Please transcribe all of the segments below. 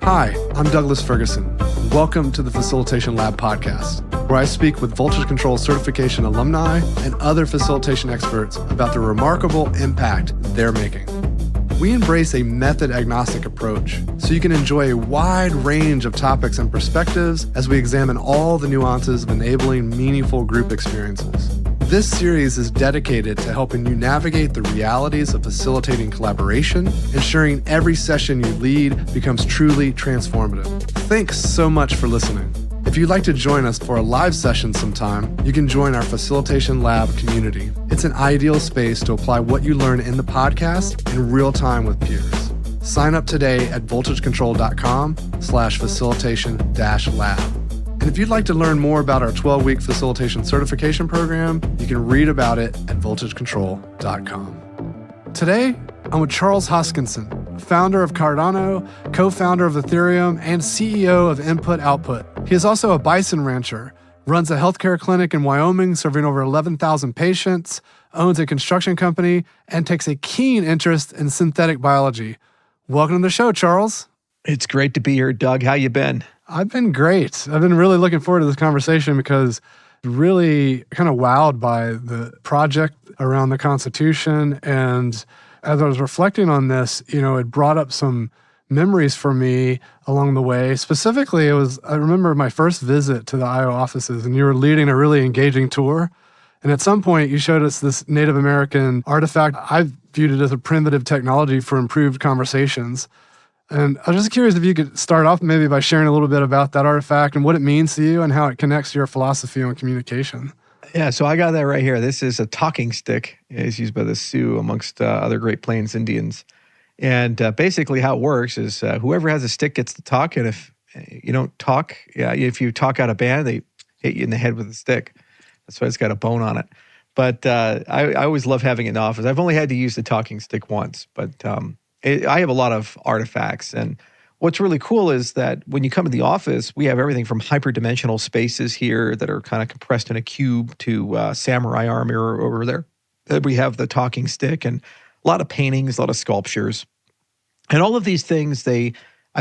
Hi, I'm Douglas Ferguson. Welcome to the Facilitation Lab podcast, where I speak with Voltage Control certification alumni and other facilitation experts about the remarkable impact they're making. We embrace a method-agnostic approach, so you can enjoy a wide range of topics and perspectives as we examine all the nuances of enabling meaningful group experiences. This series is dedicated to helping you navigate the realities of facilitating collaboration, ensuring every session you lead becomes truly transformative. Thanks so much for listening. If you'd like to join us for a live session sometime, you can join our Facilitation Lab community. It's an ideal space to apply what you learn in the podcast in real time with peers. Sign up today at voltagecontrol.com/facilitation-lab. And if you'd like to learn more about our 12-week facilitation certification program, you can read about it at voltagecontrol.com. Today, I'm with Charles Hoskinson, founder of Cardano, co-founder of Ethereum, and CEO of Input Output. He is also a bison rancher, runs a healthcare clinic in Wyoming serving over 11,000 patients, owns a construction company, and takes a keen interest in synthetic biology. Welcome to the show, Charles. It's great to be here, Doug. How you been? I've been great. I've been really looking forward to this conversation because really kind of wowed by the project around the Constitution. And as I was reflecting on this, it brought up some memories for me along the way. Specifically, I remember my first visit to the IO offices, and you were leading a really engaging tour. And at some point, you showed us this Native American artifact. I viewed it as a primitive technology for improved conversations. And I was just curious if you could start off maybe by sharing a little bit about that artifact and what it means to you and how it connects to your philosophy on communication. Yeah, so I got that right here. This is a talking stick. It's used by the Sioux amongst other Great Plains Indians. And basically how it works is whoever has a stick gets to talk. And if you don't talk, if you talk out of band, they hit you in the head with a stick. That's why it's got a bone on it. But I always love having it in the office. I've only had to use the talking stick once, but I have a lot of artifacts. And what's really cool is that when you come to the office, we have everything from hyperdimensional spaces here that are kind of compressed in a cube to samurai armor over there. Then we have the talking stick and a lot of paintings, a lot of sculptures. And all of these things, I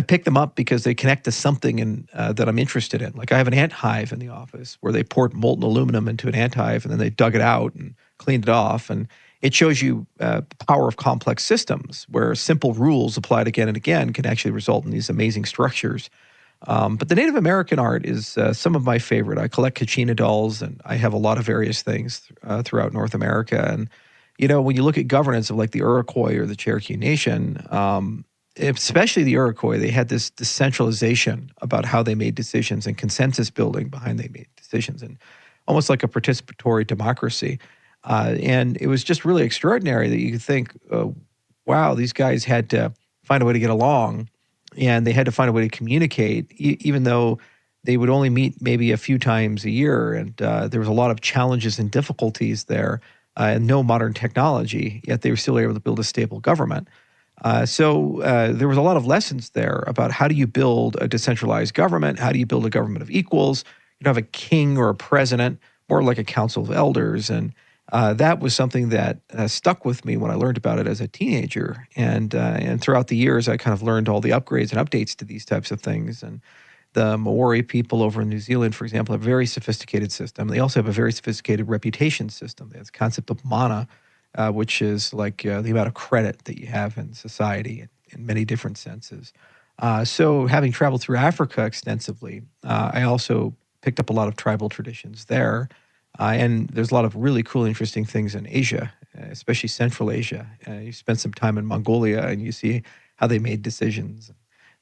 pick them up because they connect to something that I'm interested in. Like I have an ant hive in the office where they poured molten aluminum into an ant hive and then they dug it out and cleaned it off. And it shows you the power of complex systems where simple rules applied again and again can actually result in these amazing structures. But the Native American art is some of my favorite. I collect Kachina dolls, and I have a lot of various things throughout North America. And, when you look at governance of like the Iroquois or the Cherokee Nation, especially the Iroquois, they had this decentralization about how they made decisions and consensus building behind they made decisions, and almost like a participatory democracy. And it was just really extraordinary that you could think, wow, these guys had to find a way to get along, and they had to find a way to communicate, even though they would only meet maybe a few times a year. And there was a lot of challenges and difficulties there, and no modern technology, yet they were still able to build a stable government. So there was a lot of lessons there about how do you build a decentralized government? How do you build a government of equals? You don't have a king or a president, more like a council of elders. And that was something that stuck with me when I learned about it as a teenager. And throughout the years, I kind of learned all the upgrades and updates to these types of things. And the Maori people over in New Zealand, for example, have a very sophisticated system. They also have a very sophisticated reputation system. They have the concept of mana, which is like the amount of credit that you have in society in many different senses. So having traveled through Africa extensively, I also picked up a lot of tribal traditions there. And there's a lot of really cool, interesting things in Asia, especially Central Asia. You spend some time in Mongolia and you see how they made decisions.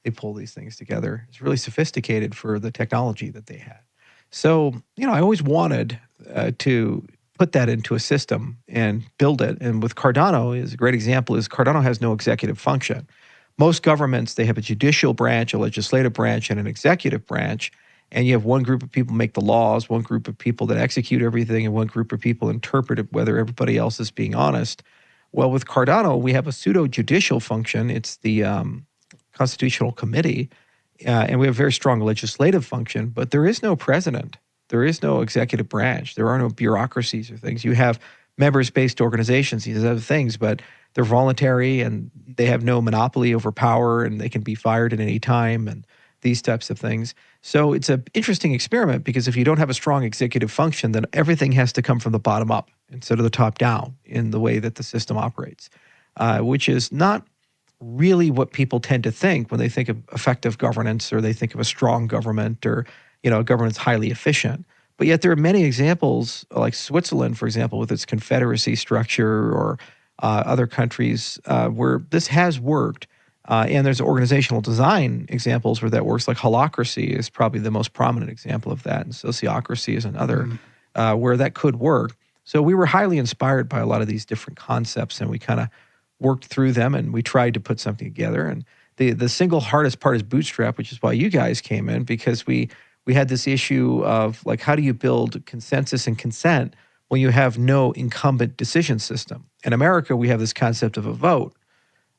They pull these things together. It's really sophisticated for the technology that they had. So, I always wanted to put that into a system and build it. And with Cardano, is a great example, is Cardano has no executive function. Most governments, they have a judicial branch, a legislative branch, and an executive branch. And you have one group of people make the laws, one group of people that execute everything, and one group of people interpret it, whether everybody else is being honest. Well, with Cardano, we have a pseudo-judicial function. It's the Constitutional Committee, and we have a very strong legislative function, but there is no president. There is no executive branch. There are no bureaucracies or things. You have members-based organizations, these other things, but they're voluntary and they have no monopoly over power and they can be fired at any time and these types of things. So it's an interesting experiment because if you don't have a strong executive function, then everything has to come from the bottom up instead of the top down in the way that the system operates, which is not really what people tend to think when they think of effective governance or they think of a strong government or, a government that's highly efficient. But yet there are many examples, like Switzerland, for example, with its confederacy structure or other countries where this has worked. And there's organizational design examples where that works, like holacracy is probably the most prominent example of that, and sociocracy is another where that could work. So we were highly inspired by a lot of these different concepts, and we kind of worked through them, and we tried to put something together. And the single hardest part is bootstrap, which is why you guys came in, because we had this issue of, like, how do you build consensus and consent when you have no incumbent decision system? In America, we have this concept of a vote,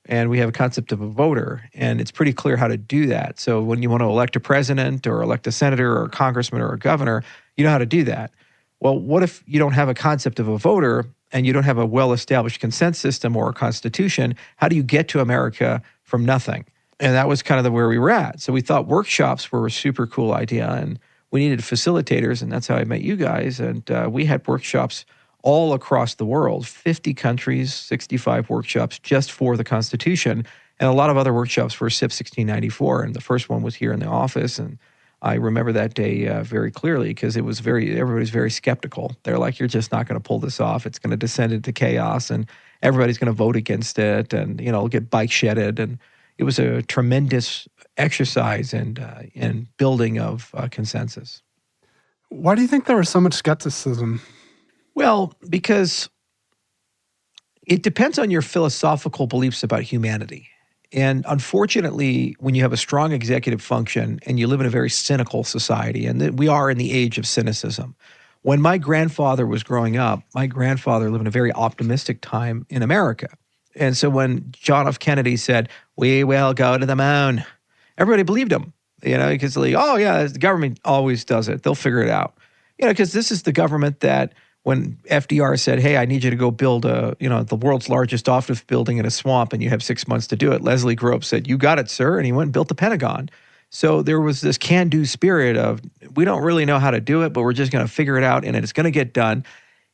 and we have a concept of a voter, and it's pretty clear how to do that. So when you want to elect a president or elect a senator or a congressman or a governor, you know how to do that. Well, what if you don't have a concept of a voter and you don't have a well-established consent system or a constitution? How do you get to America from nothing? And that was kind of where we were at. So we thought workshops were a super cool idea, and we needed facilitators, and that's how I met you guys. And we had workshops all across the world, 50 countries, 65 workshops just for the Constitution, and a lot of other workshops for SIP 1694. And the first one was here in the office, and I remember that day very clearly because everybody's very skeptical. They're like, you're just not going to pull this off. It's going to descend into chaos, and everybody's going to vote against it, and it'll get bike shedded. And it was a tremendous exercise in building of consensus. Why do you think there was so much skepticism? Well, because it depends on your philosophical beliefs about humanity. And unfortunately, when you have a strong executive function and you live in a very cynical society, and we are in the age of cynicism. When my grandfather was growing up, my grandfather lived in a very optimistic time in America. And so when John F. Kennedy said, "We will go to the moon," everybody believed him, because like, oh yeah, the government always does it. They'll figure it out. Because this is the government that when FDR said, "Hey, I need you to go build the world's largest office building in a swamp and you have 6 months to do it," Leslie Grope said, "You got it, sir." And he went and built the Pentagon. So there was this can-do spirit of, we don't really know how to do it, but we're just going to figure it out and it's going to get done.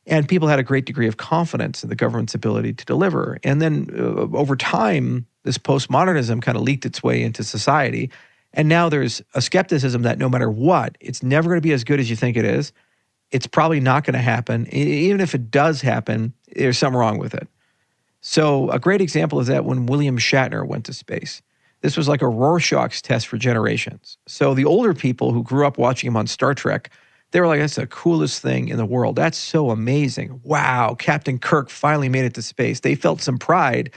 And people had a great degree of confidence in the government's ability to deliver. And then over time, this postmodernism kind of leaked its way into society. And now there's a skepticism that no matter what, it's never going to be as good as you think it is. It's probably not going to happen. Even if it does happen, there's something wrong with it. So a great example is that when William Shatner went to space, this was like a Rorschach's test for generations. So the older people who grew up watching him on Star Trek, they were like, "That's the coolest thing in the world. That's so amazing. Wow, Captain Kirk finally made it to space." They felt some pride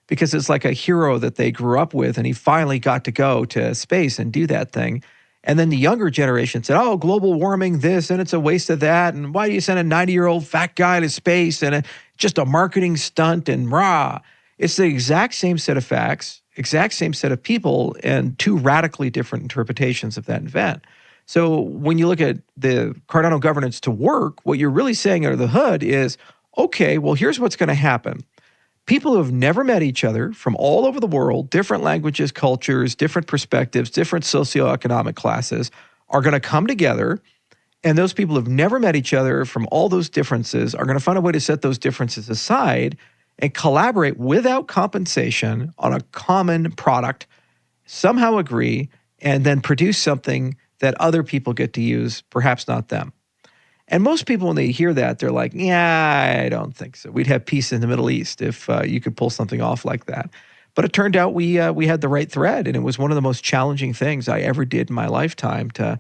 because it's like a hero that they grew up with, and he finally got to go to space and do that thing. And then the younger generation said, "Oh, global warming this, and it's a waste of that, and why do you send a 90-year-old fat guy to space, and just a marketing stunt, and rah." It's the exact same set of facts, exact same set of people, and two radically different interpretations of that event. So when you look at the Cardano governance to work, what you're really saying under the hood is, okay, well, here's what's going to happen. People who have never met each other from all over the world, different languages, cultures, different perspectives, different socioeconomic classes, are going to come together. And those people who have never met each other from all those differences are going to find a way to set those differences aside and collaborate without compensation on a common product, somehow agree, and then produce something that other people get to use, perhaps not them. And most people, when they hear that, they're like, "Yeah, I don't think so. We'd have peace in the Middle East if you could pull something off like that." But it turned out we had the right thread, and it was one of the most challenging things I ever did in my lifetime to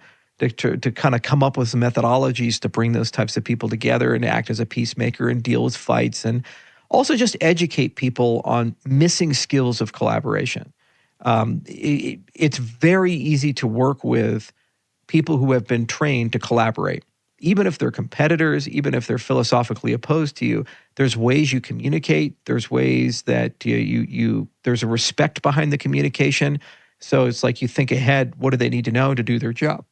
kind of come up with some methodologies to bring those types of people together and act as a peacemaker and deal with fights, and also just educate people on missing skills of collaboration. It's very easy to work with people who have been trained to collaborate. Even if they're competitors, even if they're philosophically opposed to you, there's ways you communicate. There's ways that there's a respect behind the communication. So it's like you think ahead, what do they need to know to do their job?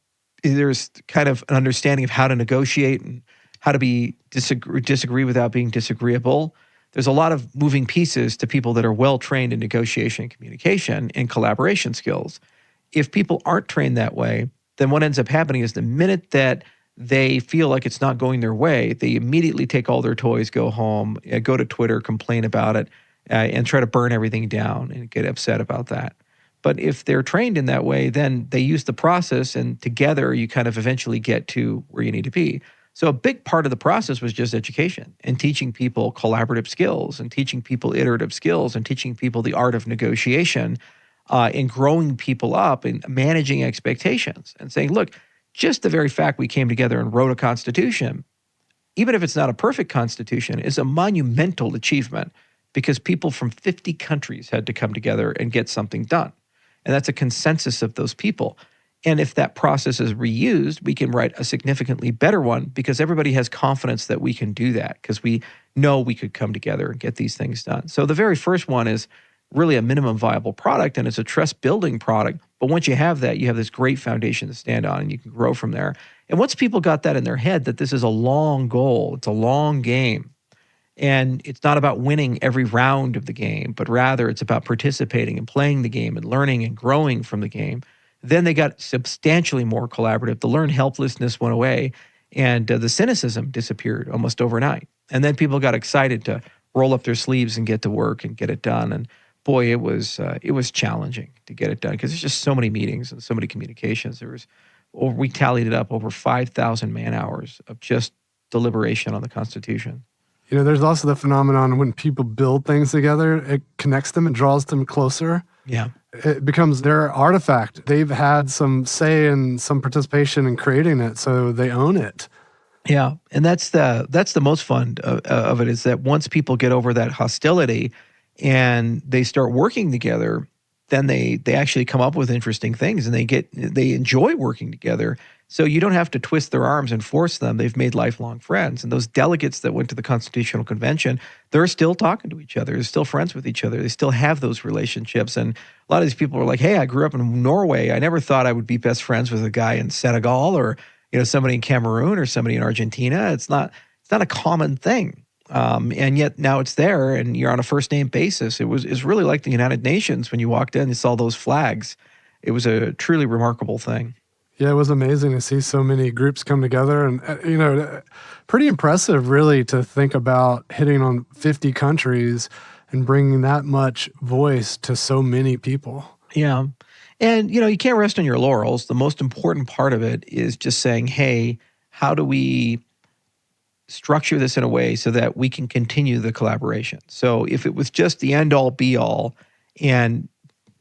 There's kind of an understanding of how to negotiate and how to disagree without being disagreeable. there's a lot of moving pieces to people that are well trained in negotiation, communication, and collaboration skills. If people aren't trained that way, then what ends up happening is the minute that they feel like it's not going their way, they immediately take all their toys, go home, go to Twitter, complain about it, and try to burn everything down and get upset about that. But if they're trained in that way, then they use the process, and together you kind of eventually get to where you need to be. So a big part of the process was just education and teaching people collaborative skills and teaching people iterative skills and teaching people the art of negotiation, and growing people up and managing expectations and saying, look, just the very fact we came together and wrote a constitution, even if it's not a perfect constitution, is a monumental achievement because people from 50 countries had to come together and get something done. And that's a consensus of those people. And if that process is reused, we can write a significantly better one because everybody has confidence that we can do that because we know we could come together and get these things done. So the very first one is really a minimum viable product, and it's a trust building product. But once you have that, you have this great foundation to stand on and you can grow from there. And once people got that in their head that this is a long goal, it's a long game, and it's not about winning every round of the game, but rather it's about participating and playing the game and learning and growing from the game, then they got substantially more collaborative. The learned helplessness went away, and the cynicism disappeared almost overnight. And then people got excited to roll up their sleeves and get to work and get it done. And boy, it was challenging to get it done because there's just so many meetings and so many communications. We tallied it up, over 5,000 man hours of just deliberation on the Constitution. There's also the phenomenon when people build things together, it connects them, it draws them closer. Yeah. It becomes their artifact. They've had some say and some participation in creating it, so they own it. Yeah, and that's the most fun of it, is that once people get over that hostility and they start working together, then they actually come up with interesting things and they enjoy working together. So you don't have to twist their arms and force them. They've made lifelong friends. And those delegates that went to the Constitutional Convention, they're still talking to each other. They're still friends with each other. They still have those relationships. And a lot of these people are like, hey, I grew up in Norway. I never thought I would be best friends with a guy in Senegal or somebody in Cameroon or somebody in Argentina. It's not a common thing. And yet now it's there and you're on a first name basis. It's really like the United Nations when you walked in and saw those flags. It was a truly remarkable thing. Yeah, it was amazing to see so many groups come together and, pretty impressive really to think about hitting on 50 countries and bringing that much voice to so many people. Yeah. And, you can't rest on your laurels. The most important part of it is just saying, hey, how do we structure this in a way so that we can continue the collaboration? So if it was just the end all be all, and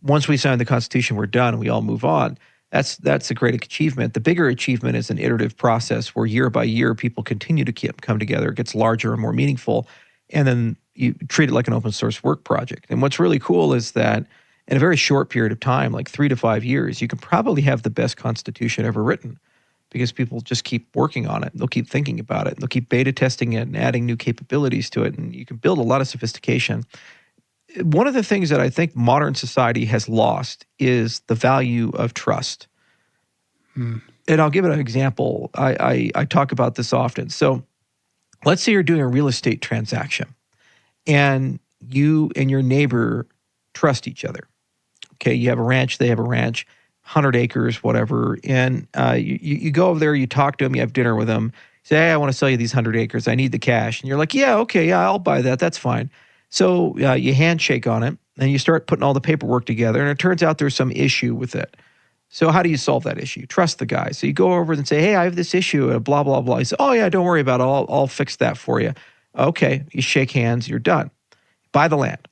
once we sign the Constitution, we're done and we all move on, that's a great achievement. The bigger achievement is an iterative process where year by year people continue to come together. It gets larger and more meaningful, and then you treat it like an open source work project. And what's really cool is that in a very short period of time, like 3 to 5 years, you can probably have the best Constitution ever written because people just keep working on it. They'll keep thinking about it. They'll keep beta testing it and adding new capabilities to it, and you can build a lot of sophistication. One of the things that I think modern society has lost is the value of trust. And I'll give it an example. I talk about this often. So let's say you're doing a real estate transaction and you and your neighbor trust each other. Okay, you have a ranch, they have a ranch, 100 acres, whatever. And you go over there, you talk to them, you have dinner with them. Say, hey, I want to sell you these 100 acres. I need the cash. And you're like, yeah, okay, yeah, I'll buy that. That's fine. So you handshake on it and you start putting all the paperwork together, and it turns out there's some issue with it. So how do you solve that issue? Trust the guy. So you go over and say, hey, I have this issue, blah, blah, blah. He says, oh yeah, don't worry about it. I'll fix that for you. Okay, you shake hands, you're done. Buy the land.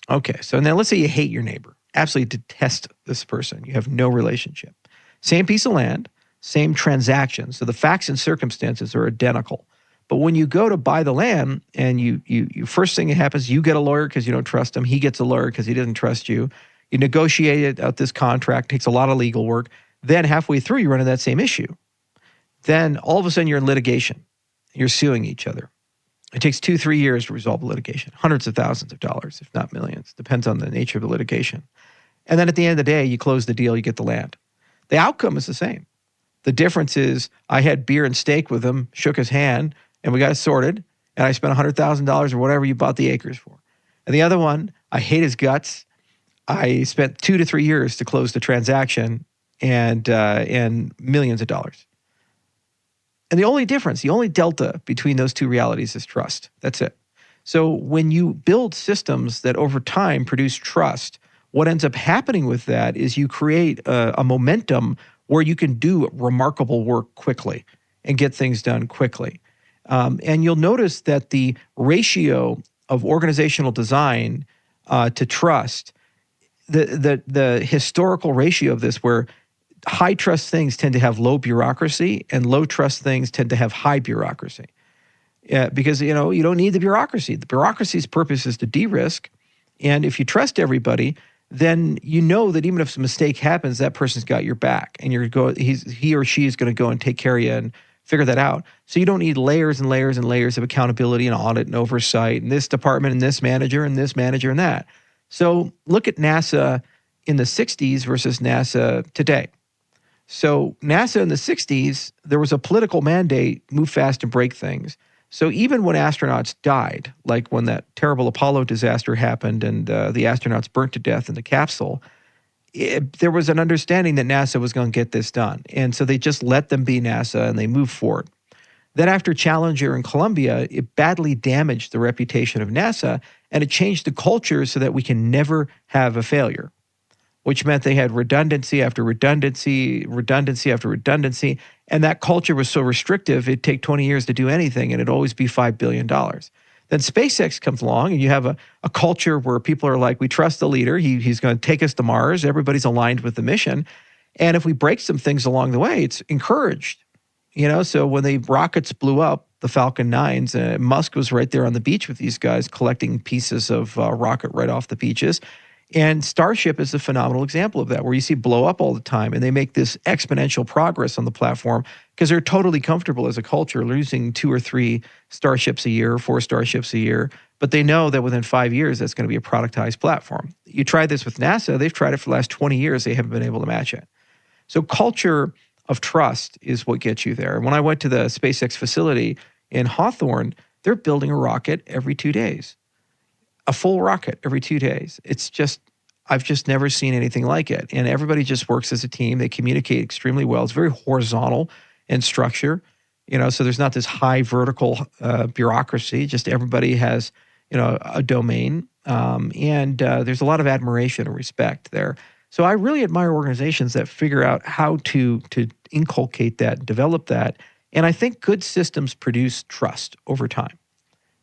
Okay, so now let's say you hate your neighbor, absolutely detest this person. You have no relationship. Same piece of land, same transaction. So the facts and circumstances are identical. But when you go to buy the land and you first thing that happens, you get a lawyer because you don't trust him. He gets a lawyer because he doesn't trust you. You negotiate out this contract, takes a lot of legal work. Then halfway through, you run into that same issue. Then all of a sudden you're in litigation. You're suing each other. It takes 2-3 years to resolve the litigation, hundreds of thousands of dollars, if not millions. Depends on the nature of the litigation. And then at the end of the day, you close the deal, you get the land. The outcome is the same. The difference is I had beer and steak with him, shook his hand, and we got it sorted. and I spent $100,000 or whatever you bought the acres for. And the other one, I hate his guts. I spent 2 to 3 years to close the transaction and millions of dollars. And the only difference, the only delta between those two realities is trust. That's it. So when you build systems that over time produce trust, what ends up happening with that is you create a momentum where you can do remarkable work quickly and get things done quickly. And you'll notice that the ratio of organizational design to trust, the historical ratio of this, where high trust things tend to have low bureaucracy and low trust things tend to have high bureaucracy. Because you don't need the bureaucracy. The bureaucracy's purpose is to de-risk, and if you trust everybody, then you know that even if a mistake happens, that person's got your back, and he or she is going to go and take care of you and figure that out. So you don't need layers and layers and layers of accountability and audit and oversight, and this department and this manager and this manager and that. So look at NASA in the 60s versus NASA today. So NASA in the 60s, there was a political mandate, move fast and break things. So even when astronauts died, like when that terrible Apollo disaster happened and the astronauts burnt to death in the capsule, there was an understanding that NASA was going to get this done. And so they just let them be NASA and they moved forward. Then after Challenger and Columbia, it badly damaged the reputation of NASA, and it changed the culture so that we can never have a failure, which meant they had redundancy after redundancy, redundancy after redundancy. And that culture was so restrictive, it'd take 20 years to do anything, and it'd always be $5 billion. Then SpaceX comes along, and you have a culture where people are like, we trust the leader. He's going to take us to Mars. Everybody's aligned with the mission. And if we break some things along the way, it's encouraged. So when the rockets blew up, the Falcon 9s, Musk was right there on the beach with these guys collecting pieces of rocket right off the beaches. And Starship is a phenomenal example of that, where you see blow up all the time, and they make this exponential progress on the platform because they're totally comfortable as a culture losing 2 or 3 Starships a year, 4 Starships a year. But they know that within 5 years, that's going to be a productized platform. You try this with NASA, they've tried it for the last 20 years, they haven't been able to match it. So culture of trust is what gets you there. And when I went to the SpaceX facility in Hawthorne, they're building a rocket every 2 days. A full rocket every 2 days. I've just never seen anything like it. And everybody just works as a team. They communicate extremely well. It's very horizontal in structure, so there's not this high vertical bureaucracy. Just everybody has, a domain. And there's a lot of admiration and respect there. So I really admire organizations that figure out how to inculcate that, develop that. And I think good systems produce trust over time.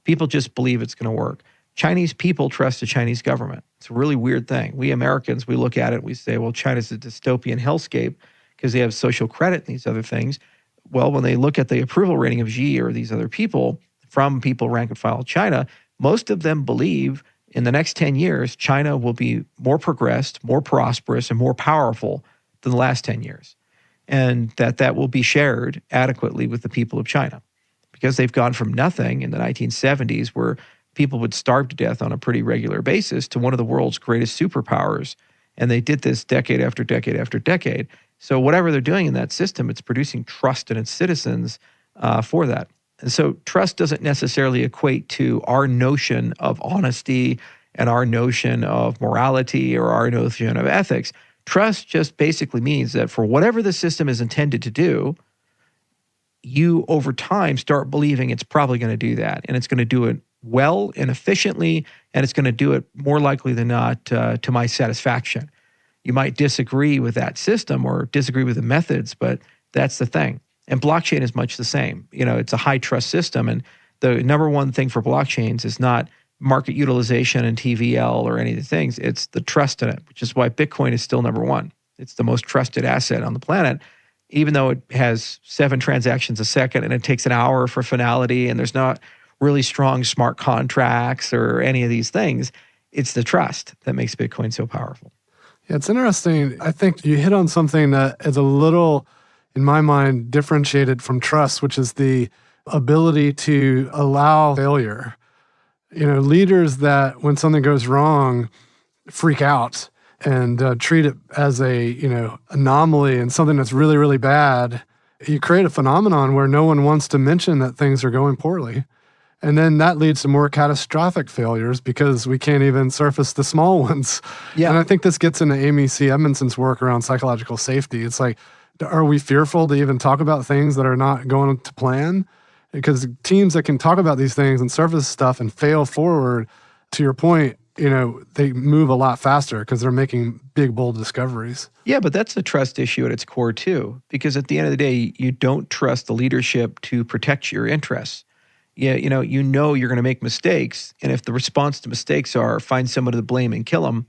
People just believe it's going to work. Chinese people trust the Chinese government. It's a really weird thing. We Americans, we look at it, we say, well, China's a dystopian hellscape because they have social credit and these other things. Well, when they look at the approval rating of Xi or these other people from people rank and file China, most of them believe in the next 10 years, China will be more progressed, more prosperous, and more powerful than the last 10 years. And that will be shared adequately with the people of China because they've gone from nothing in the 1970s where people would starve to death on a pretty regular basis to one of the world's greatest superpowers. And they did this decade after decade after decade. So whatever they're doing in that system, it's producing trust in its citizens for that. And so trust doesn't necessarily equate to our notion of honesty and our notion of morality or our notion of ethics. Trust just basically means that for whatever the system is intended to do, you over time start believing it's probably going to do that. And it's going to do it well and efficiently, and it's going to do it more likely than not to my satisfaction. You might disagree with that system or disagree with the methods, but that's the thing. And blockchain is much the same. It's a high trust system, and the number one thing for blockchains is not market utilization and TVL or any of the things. It's the trust in it, which is why Bitcoin is still number one. It's the most trusted asset on the planet, even though it has 7 transactions a second and it takes an hour for finality and there's not really strong smart contracts or any of these things. It's the trust that makes Bitcoin so powerful. Yeah, it's interesting. I think you hit on something that is a little, in my mind, differentiated from trust, which is the ability to allow failure. Leaders that when something goes wrong, freak out and treat it as a, anomaly and something that's really, really bad. You create a phenomenon where no one wants to mention that things are going poorly. And then that leads to more catastrophic failures because we can't even surface the small ones. Yeah. And I think this gets into Amy C. Edmondson's work around psychological safety. It's like, are we fearful to even talk about things that are not going to plan? Because teams that can talk about these things and surface stuff and fail forward, to your point, they move a lot faster because they're making big, bold discoveries. Yeah, but that's a trust issue at its core too, because at the end of the day, you don't trust the leadership to protect your interests. Yeah, you're going to make mistakes, and if the response to mistakes are find someone to blame and kill them,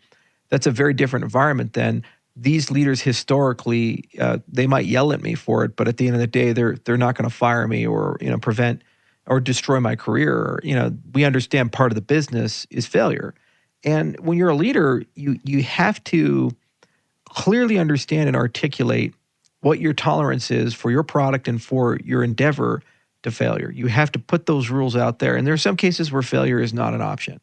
that's a very different environment than these leaders historically. They might yell at me for it, but at the end of the day, they're not going to fire me or prevent or destroy my career. We understand part of the business is failure, and when you're a leader, you have to clearly understand and articulate what your tolerance is for your product and for your endeavor to failure. You have to put those rules out there. And there are some cases where failure is not an option.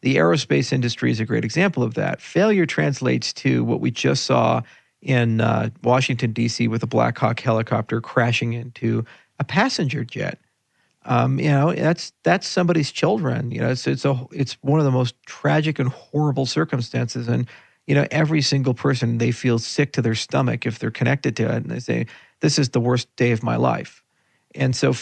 The aerospace industry is a great example of that. Failure translates to what we just saw in Washington, D.C. with a Black Hawk helicopter crashing into a passenger jet. That's somebody's children. It's one of the most tragic and horrible circumstances. And every single person, they feel sick to their stomach if they're connected to it, and they say, "This is the worst day of my life." And so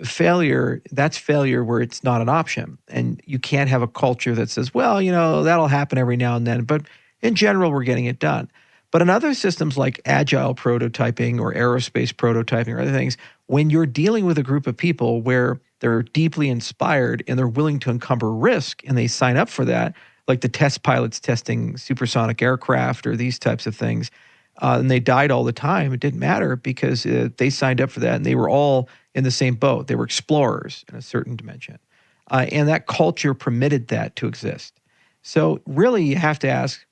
failure, that's failure where it's not an option. And you can't have a culture that says, well, that'll happen every now and then, but in general, we're getting it done. But in other systems like agile prototyping or aerospace prototyping or other things, when you're dealing with a group of people where they're deeply inspired and they're willing to encumber risk and they sign up for that, like the test pilots testing supersonic aircraft or these types of things, and they died all the time, it didn't matter because they signed up for that and they were all in the same boat. They were explorers in a certain dimension. And that culture permitted that to exist. So really you have to ask,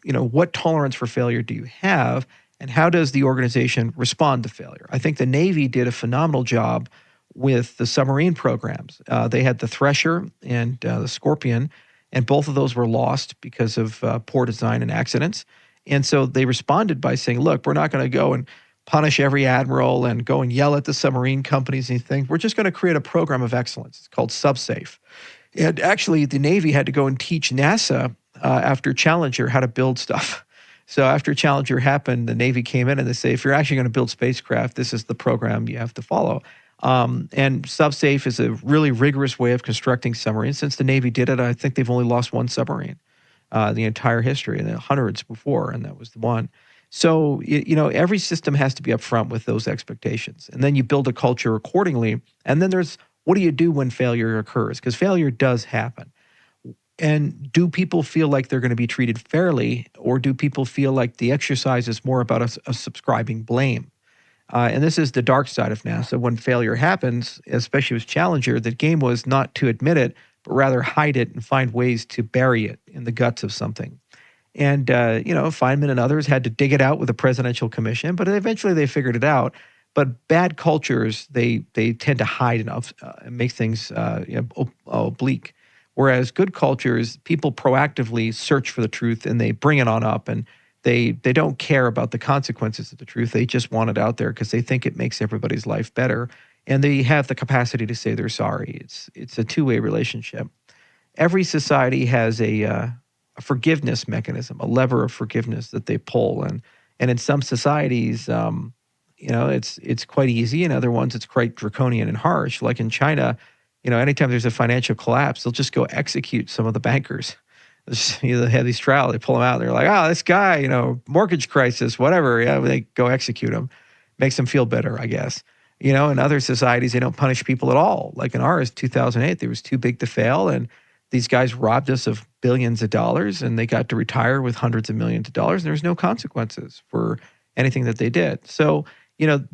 what tolerance for failure do you have and how does the organization respond to failure? I think the Navy did a phenomenal job with the submarine programs. They had the Thresher and the Scorpion, and both of those were lost because of poor design and accidents. And so they responded by saying, look, we're not going to go and punish every admiral and go and yell at the submarine companies and things. We're just going to create a program of excellence. It's called SubSafe. And actually, the Navy had to go and teach NASA after Challenger how to build stuff. So after Challenger happened, the Navy came in and they say, if you're actually going to build spacecraft, this is the program you have to follow. And SubSafe is a really rigorous way of constructing submarines. Since the Navy did it, I think they've only lost one submarine the entire history, and hundreds before, and that was the one. So, every system has to be upfront with those expectations. And then you build a culture accordingly. And then there's, what do you do when failure occurs? Because failure does happen. And do people feel like they're going to be treated fairly, or do people feel like the exercise is more about a subscribing blame? And this is the dark side of NASA. When failure happens, especially with Challenger, the game was not to admit it, but rather hide it and find ways to bury it in the guts of something. And, Feynman and others had to dig it out with a presidential commission, but eventually they figured it out. But bad cultures, they tend to hide enough and make things oblique. Whereas good cultures, people proactively search for the truth and they bring it on up, and they don't care about the consequences of the truth. They just want it out there because they think it makes everybody's life better. And they have the capacity to say they're sorry. It's a two-way relationship. Every society has a forgiveness mechanism, a lever of forgiveness that they pull. And in some societies, it's quite easy. In other ones, it's quite draconian and harsh. Like in China, anytime there's a financial collapse, they'll just go execute some of the bankers. They have these trials, they pull them out. They're like, oh, this guy, mortgage crisis, whatever. Yeah, they go execute him. Makes them feel better, I guess. In other societies, they don't punish people at all. Like in ours, 2008, there was too big to fail. And these guys robbed us of billions of dollars and they got to retire with hundreds of millions of dollars. And there was no consequences for anything that they did. So,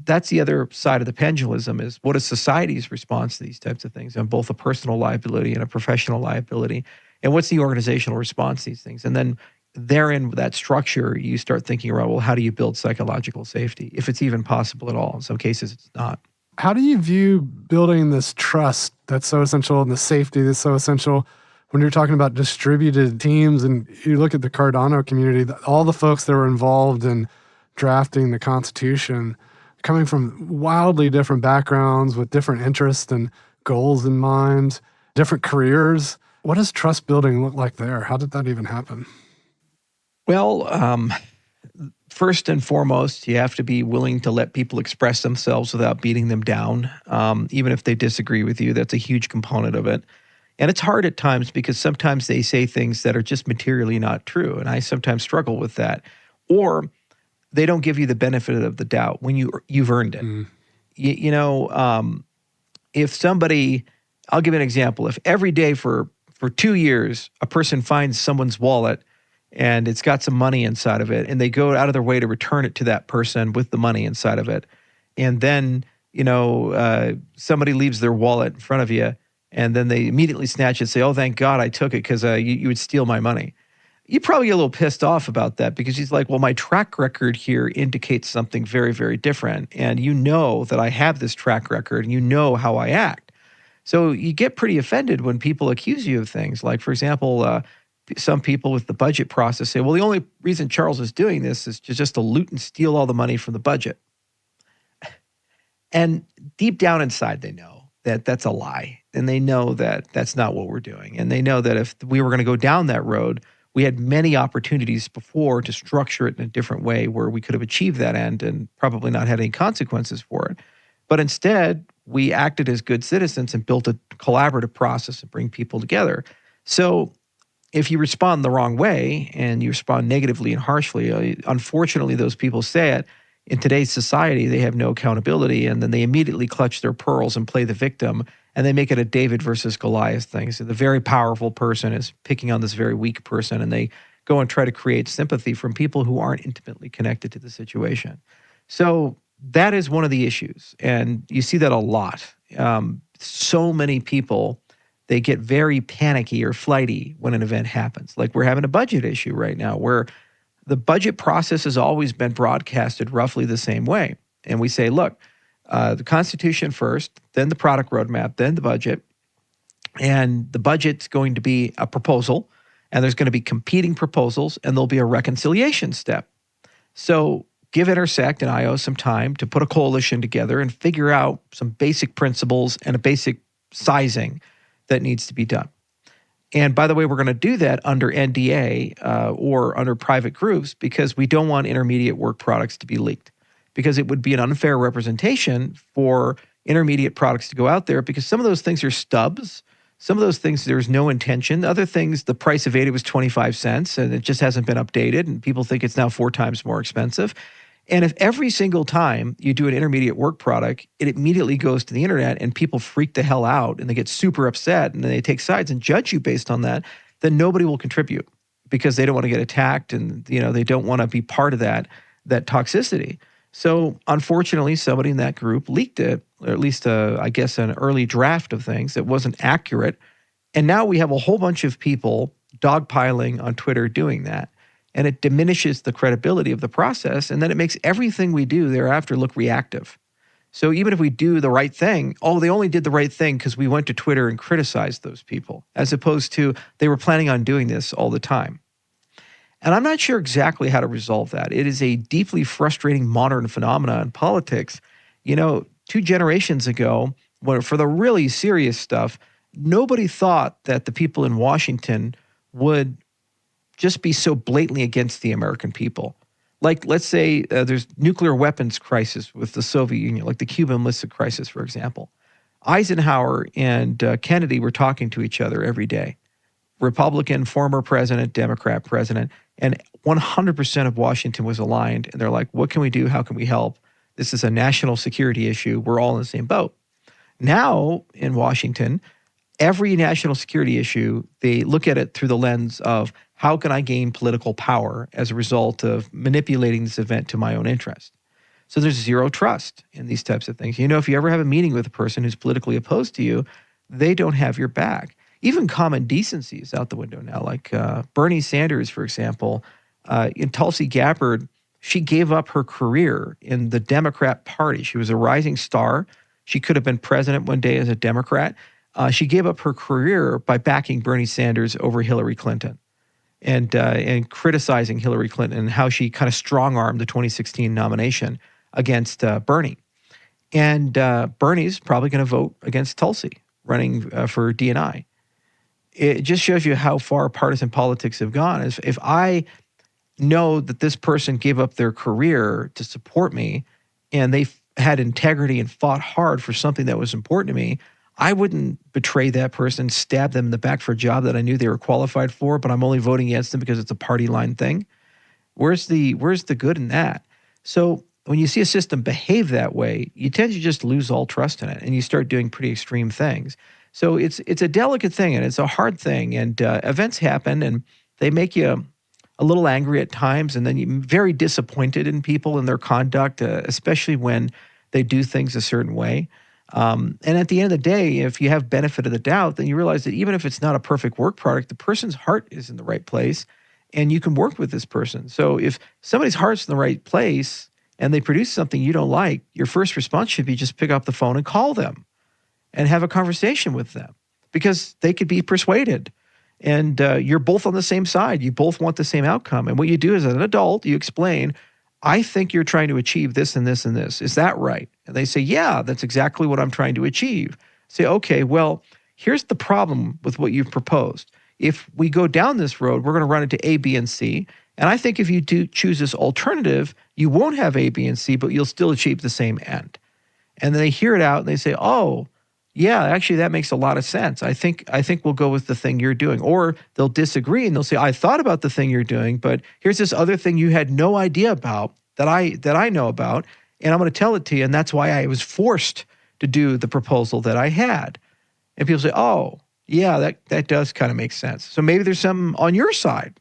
that's the other side of the pendulum is what is society's response to these types of things, and both a personal liability and a professional liability. And what's the organizational response to these things? And then therein, that structure, you start thinking around, well, how do you build psychological safety, if it's even possible at all? In some cases, it's not. How do you view building this trust that's so essential and the safety that's so essential when you're talking about distributed teams? And you look at the Cardano community, all the folks that were involved in drafting the Constitution, coming from wildly different backgrounds with different interests and goals in mind. different careers. What does trust building look like there? How did that even happen? Well, first and foremost, you have to be willing to let people express themselves without beating them down, even if they disagree with you. That's a huge component of it. And it's hard at times because sometimes they say things that are just materially not true. And I sometimes struggle with that. Or they don't give you the benefit of the doubt when you've earned it. Mm. If somebody, I'll give an example. If every day for 2 years, a person finds someone's wallet and it's got some money inside of it, and they go out of their way to return it to that person with the money inside of it, and then somebody leaves their wallet in front of you, and then they immediately snatch it and say, "Oh, thank God I took it because you would steal my money." You probably get a little pissed off about that because he's like, well, my track record here indicates something very, very different. And you know that I have this track record and you know how I act. So you get pretty offended when people accuse you of things. Like, for example, some people with the budget process say, well, the only reason Charles is doing this is just to loot and steal all the money from the budget. And deep down inside, they know that that's a lie. And they know that that's not what we're doing. And they know that if we were going to go down that road, we had many opportunities before to structure it in a different way where we could have achieved that end and probably not had any consequences for it. But instead, we acted as good citizens and built a collaborative process to bring people together. So if you respond the wrong way and you respond negatively and harshly, unfortunately, those people say it. In today's society, they have no accountability, and then they immediately clutch their pearls and play the victim, and they make it a David versus Goliath thing. So the very powerful person is picking on this very weak person, and they go and try to create sympathy from people who aren't intimately connected to the situation. So that is one of the issues, and you see that a lot. So many people, they get very panicky or flighty when an event happens. Like we're having a budget issue right now where the budget process has always been broadcasted roughly the same way. And we say, look, the Constitution first, then the product roadmap, then the budget. And the budget's going to be a proposal, and there's going to be competing proposals, and there'll be a reconciliation step. So give Intersect and IO some time to put a coalition together and figure out some basic principles and a basic sizing that needs to be done. And by the way, we're going to do that under NDA or under private groups because we don't want intermediate work products to be leaked, because it would be an unfair representation for intermediate products to go out there because some of those things are stubs. Some of those things, there's no intention. Other things, the price of ADA was 25 cents and it just hasn't been updated and people think it's now 4 times more expensive. And if every single time you do an intermediate work product, it immediately goes to the internet and people freak the hell out and they get super upset and then they take sides and judge you based on that, then nobody will contribute because they don't want to get attacked and they don't want to be part of that toxicity. So unfortunately, somebody in that group leaked it, or at least I guess an early draft of things that wasn't accurate. And now we have a whole bunch of people dogpiling on Twitter doing that. And it diminishes the credibility of the process. And then it makes everything we do thereafter look reactive. So even if we do the right thing, they only did the right thing because we went to Twitter and criticized those people, as opposed to they were planning on doing this all the time. And I'm not sure exactly how to resolve that. It is a deeply frustrating modern phenomenon in politics. 2 generations ago, when for the really serious stuff, nobody thought that the people in Washington would just be so blatantly against the American people. Like, let's say there's nuclear weapons crisis with the Soviet Union, like the Cuban Missile Crisis, for example. Eisenhower and Kennedy were talking to each other every day. Republican, former president, Democrat president, and 100% of Washington was aligned. And they're like, what can we do? How can we help? This is a national security issue. We're all in the same boat. Now in Washington, every national security issue, they look at it through the lens of how can I gain political power as a result of manipulating this event to my own interest? So there's zero trust in these types of things. If you ever have a meeting with a person who's politically opposed to you, they don't have your back. Even common decency is out the window now. Like Bernie Sanders, for example, in Tulsi Gabbard, she gave up her career in the Democrat Party. She was a rising star. She could have been president one day as a Democrat. She gave up her career by backing Bernie Sanders over Hillary Clinton and criticizing Hillary Clinton and how she kind of strong-armed the 2016 nomination against Bernie. And Bernie's probably going to vote against Tulsi, running for DNI. It just shows you how far partisan politics have gone. If I know that this person gave up their career to support me and they had integrity and fought hard for something that was important to me, I wouldn't betray that person, stab them in the back for a job that I knew they were qualified for, but I'm only voting against them because it's a party line thing. Where's the good in that? So when you see a system behave that way, you tend to just lose all trust in it, and you start doing pretty extreme things. So it's a delicate thing, and it's a hard thing, and events happen, and they make you a little angry at times, and then you're very disappointed in people and their conduct, especially when they do things a certain way. And at the end of the day, if you have benefit of the doubt, then you realize that even if it's not a perfect work product, the person's heart is in the right place, and you can work with this person. So if somebody's heart's in the right place and they produce something you don't like, your first response should be just pick up the phone and call them and have a conversation with them, because they could be persuaded. And you're both on the same side. You both want the same outcome. And what you do as an adult, you explain, I think you're trying to achieve this and this and this. Is that right? And they say, yeah, that's exactly what I'm trying to achieve. Say, okay, well, here's the problem with what you've proposed. If we go down this road, we're going to run into A, B, and C. And I think if you do choose this alternative, you won't have A, B, and C, but you'll still achieve the same end. And then they hear it out and they say, oh, yeah, actually, that makes a lot of sense. I think we'll go with the thing you're doing. Or they'll disagree and they'll say, I thought about the thing you're doing, but here's this other thing you had no idea about that I know about, and I'm going to tell it to you, and that's why I was forced to do the proposal that I had. And people say, oh, yeah, that does kind of make sense. So maybe there's something on your side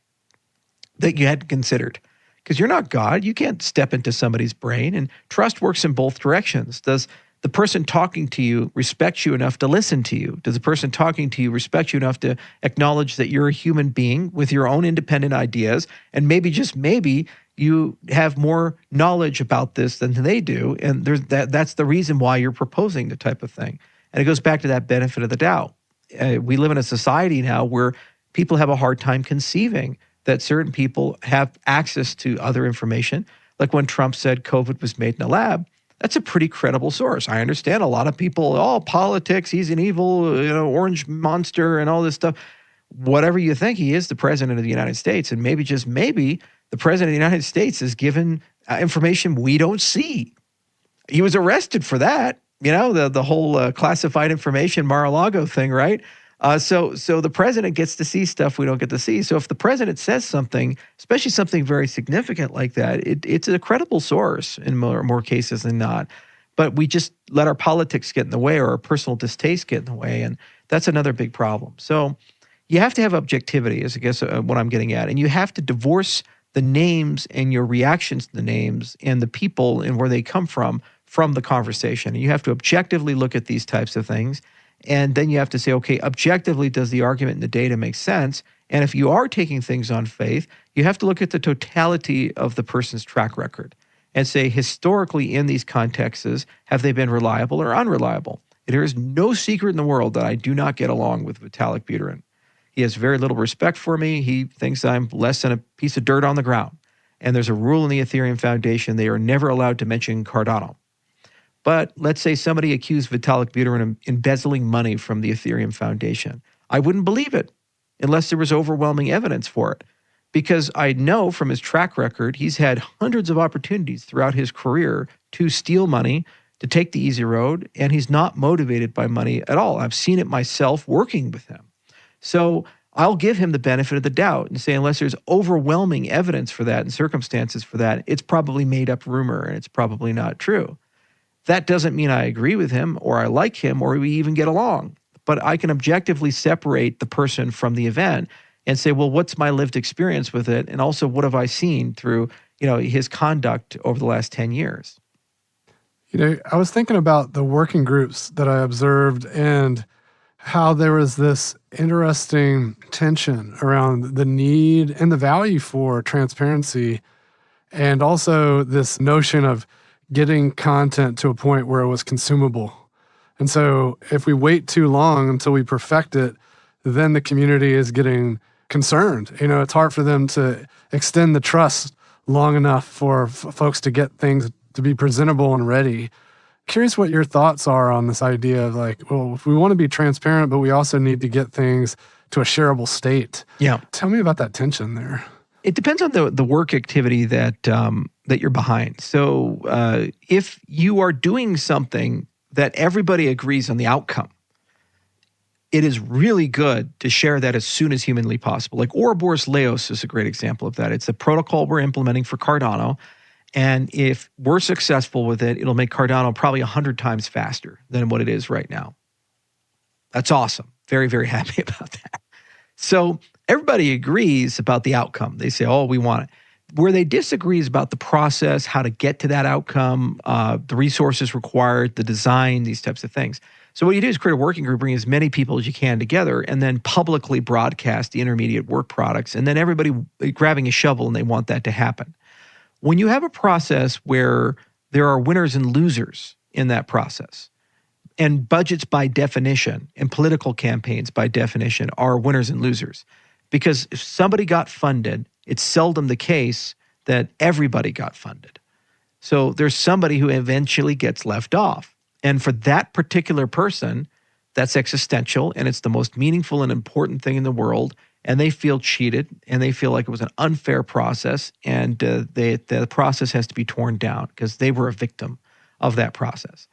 that you hadn't considered, because you're not God. You can't step into somebody's brain, and trust works in both directions. Does the person talking to you respect you enough to listen to you? Does the person talking to you respect you enough to acknowledge that you're a human being with your own independent ideas, and maybe, just maybe, you have more knowledge about this than they do, and that's the reason why you're proposing the type of thing. And it goes back to that benefit of the doubt. We live in a society now where people have a hard time conceiving that certain people have access to other information. Like when Trump said COVID was made in a lab, that's a pretty credible source. I understand a lot of people, oh, politics, he's an evil, orange monster and all this stuff. Whatever you think, he is the president of the United States. And maybe, just maybe, the president of the United States is given information we don't see. He was arrested for that, the whole classified information Mar-a-Lago thing, right? So the president gets to see stuff we don't get to see. So if the president says something, especially something very significant like that, it's a credible source in more cases than not. But we just let our politics get in the way, or our personal distaste get in the way, and that's another big problem. So you have to have objectivity, is I guess what I'm getting at, and you have to divorce the names and your reactions to the names and the people and where they come from the conversation. And you have to objectively look at these types of things. And then you have to say, okay, objectively, does the argument and the data make sense? And if you are taking things on faith, you have to look at the totality of the person's track record and say, historically, in these contexts, have they been reliable or unreliable? There is no secret in the world that I do not get along with Vitalik Buterin. He has very little respect for me. He thinks I'm less than a piece of dirt on the ground. And there's a rule in the Ethereum Foundation, they are never allowed to mention Cardano. But let's say somebody accused Vitalik Buterin of embezzling money from the Ethereum Foundation. I wouldn't believe it unless there was overwhelming evidence for it. Because I know from his track record, he's had hundreds of opportunities throughout his career to steal money, to take the easy road, and he's not motivated by money at all. I've seen it myself working with him. So I'll give him the benefit of the doubt and say, unless there's overwhelming evidence for that and circumstances for that, it's probably made up rumor and it's probably not true. That doesn't mean I agree with him or I like him or we even get along. But I can objectively separate the person from the event and say, well, what's my lived experience with it? And also, what have I seen through, his conduct over the last 10 years? I was thinking about the working groups that I observed and how there was this interesting tension around the need and the value for transparency, and also this notion of getting content to a point where it was consumable. And so if we wait too long until we perfect it, then the community is getting concerned. It's hard for them to extend the trust long enough for folks to get things to be presentable and ready. Curious what your thoughts are on this idea of like, well, if we want to be transparent, but we also need to get things to a shareable state. Yeah. Tell me about that tension there. It depends on the work activity that you're behind. So if you are doing something that everybody agrees on the outcome, it is really good to share that as soon as humanly possible. Like Ouroboros Laos is a great example of that. It's a protocol we're implementing for Cardano. And if we're successful with it, it'll make Cardano probably 100 times faster than what it is right now. That's awesome. Very, very happy about that. So everybody agrees about the outcome. They say, oh, we want it. Where they disagree is about the process, how to get to that outcome, the resources required, the design, these types of things. So what you do is create a working group, bring as many people as you can together, and then publicly broadcast the intermediate work products, and then everybody grabbing a shovel, and they want that to happen. When you have a process where there are winners and losers in that process, and budgets by definition and political campaigns by definition are winners and losers, because if somebody got funded, it's seldom the case that everybody got funded. So there's somebody who eventually gets left off. And for that particular person, that's existential, and it's the most meaningful and important thing in the world. And they feel cheated, and they feel like it was an unfair process, and the process has to be torn down because they were a victim of that process.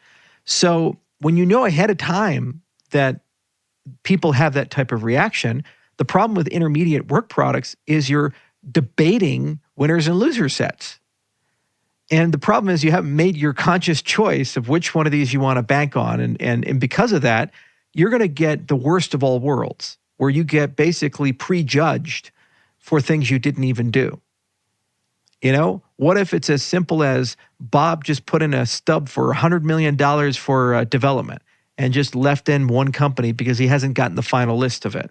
So when you know ahead of time that people have that type of reaction, the problem with intermediate work products is you're debating winners and loser sets. And the problem is you haven't made your conscious choice of which one of these you want to bank on. And because of that, you're going to get the worst of all worlds, where you get basically prejudged for things you didn't even do. You know, what if it's as simple as Bob just put in a stub for $100 million for development and just left in one company because he hasn't gotten the final list of it?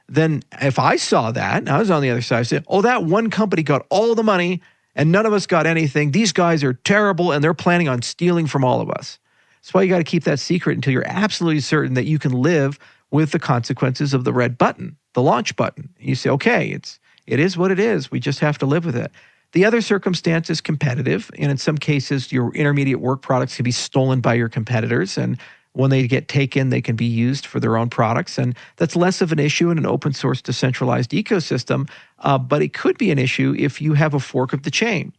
Then if I saw that, and I was on the other side, I said, oh, that one company got all the money and none of us got anything. These guys are terrible and they're planning on stealing from all of us. That's why you got to keep that secret until you're absolutely certain that you can live with the consequences of the red button, the launch button. You say, okay, it is what it is. We just have to live with it. The other circumstance is competitive, and in some cases, your intermediate work products can be stolen by your competitors, and when they get taken, they can be used for their own products, and that's less of an issue in an open source decentralized ecosystem, but it could be an issue if you have a fork of the chain.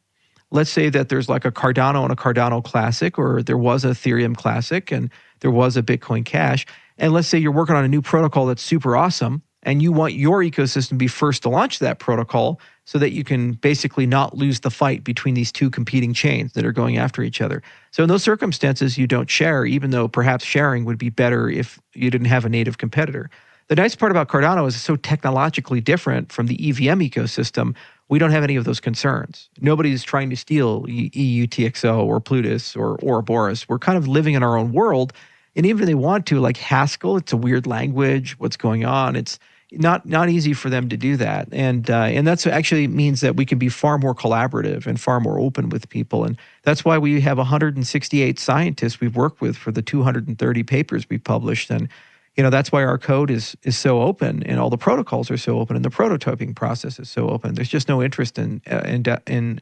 Let's say that there's like a Cardano and a Cardano Classic, or there was an Ethereum Classic, and there was a Bitcoin Cash, and let's say you're working on a new protocol that's super awesome, and you want your ecosystem to be first to launch that protocol so that you can basically not lose the fight between these two competing chains that are going after each other. So in those circumstances, you don't share, even though perhaps sharing would be better if you didn't have a native competitor. The nice part about Cardano is it's so technologically different from the EVM ecosystem. We don't have any of those concerns. Nobody's trying to steal EUTXO or Plutus or Ouroboros. We're kind of living in our own world. And even if they want to, like Haskell, it's a weird language. What's going on? It's not easy for them to do that. And that's actually means that we can be far more collaborative and far more open with people. And that's why we have 168 scientists we've worked with for the 230 papers we published. And that's why our code is so open, and all the protocols are so open, and the prototyping process is so open. There's just no interest in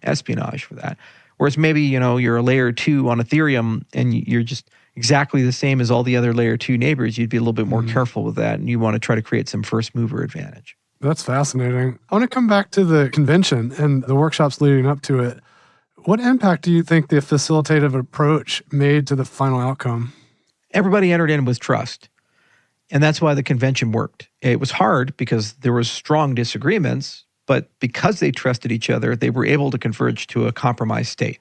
espionage for that. Whereas maybe you're a layer 2 on Ethereum, and you're just exactly the same as all the other layer 2 neighbors, you'd be a little bit more careful with that, and you want to try to create some first mover advantage. That's fascinating. I want to come back to the convention and the workshops leading up to it. What impact do you think the facilitative approach made to the final outcome? Everybody entered in with trust, and that's why the convention worked. It was hard because there was strong disagreements, but because they trusted each other, they were able to converge to a compromise state.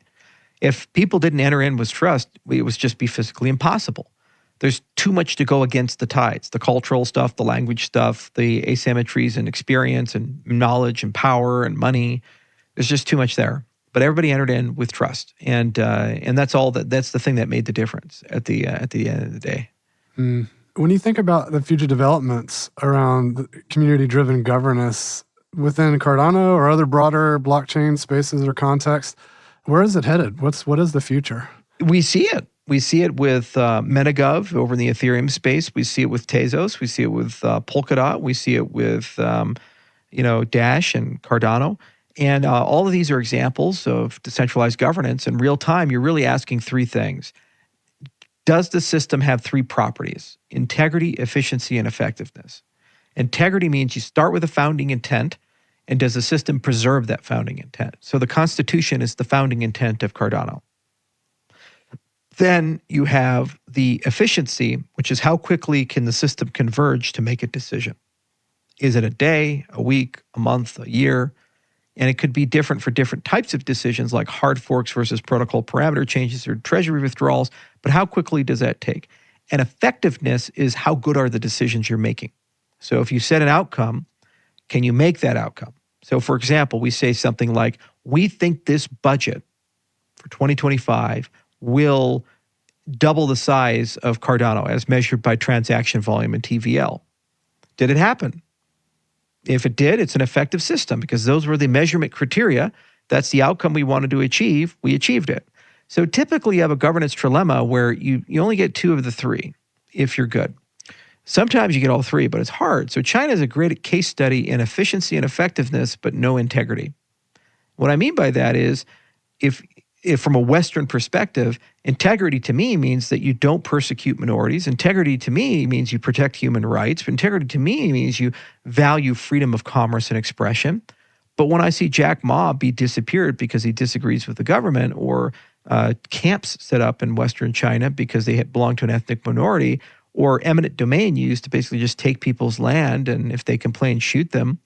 If people didn't enter in with trust, it would just be physically impossible. There's too much to go against the tides, the cultural stuff, the language stuff, the asymmetries and experience and knowledge and power and money. There's just too much there. But everybody entered in with trust. And that's all that's the thing that made the difference at the end of the day. When you think about the future developments around community-driven governance within Cardano or other broader blockchain spaces or contexts, where is it headed? What is the future? We see it. We see it with MetaGov over in the Ethereum space. We see it with Tezos. We see it with Polkadot. We see it with Dash and Cardano. And all of these are examples of decentralized governance. In real time, you're really asking three things. Does the system have three properties: integrity, efficiency, and effectiveness? Integrity means you start with a founding intent, and does the system preserve that founding intent? So the Constitution is the founding intent of Cardano. Then you have the efficiency, which is how quickly can the system converge to make a decision? Is it a day, a week, a month, a year? And it could be different for different types of decisions, like hard forks versus protocol parameter changes or treasury withdrawals. But how quickly does that take? And effectiveness is how good are the decisions you're making. So if you set an outcome, can you make that outcome? So for example, we say something like, we think this budget for 2025 will double the size of Cardano as measured by transaction volume and TVL. Did it happen? If it did, it's an effective system because those were the measurement criteria. That's the outcome we wanted to achieve. We achieved it. So typically you have a governance trilemma where you only get two of the three if you're good. Sometimes you get all three, but it's hard. So China is a great case study in efficiency and effectiveness, but no integrity. What I mean by that is if from a Western perspective, integrity to me means that you don't persecute minorities. Integrity to me means you protect human rights. Integrity to me means you value freedom of commerce and expression. But when I see Jack Ma be disappeared because he disagrees with the government, or camps set up in Western China because they belong to an ethnic minority, or eminent domain used to basically just take people's land and if they complain, shoot them,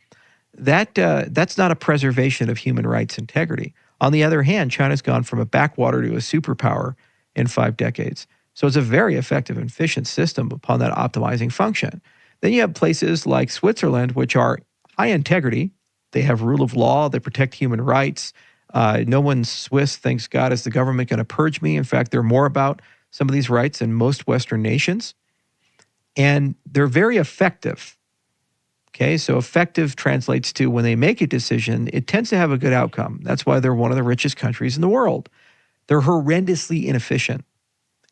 that's not a preservation of human rights integrity. On the other hand, China's gone from a backwater to a superpower in 5 decades. So it's a very effective and efficient system upon that optimizing function. Then you have places like Switzerland, which are high integrity. They have rule of law. They protect human rights. No one Swiss thinks, God, is the government going to purge me? In fact, they're more about some of these rights than most Western nations. And they're very effective. Okay, so effective translates to when they make a decision, it tends to have a good outcome. That's why they're one of the richest countries in the world. They're horrendously inefficient.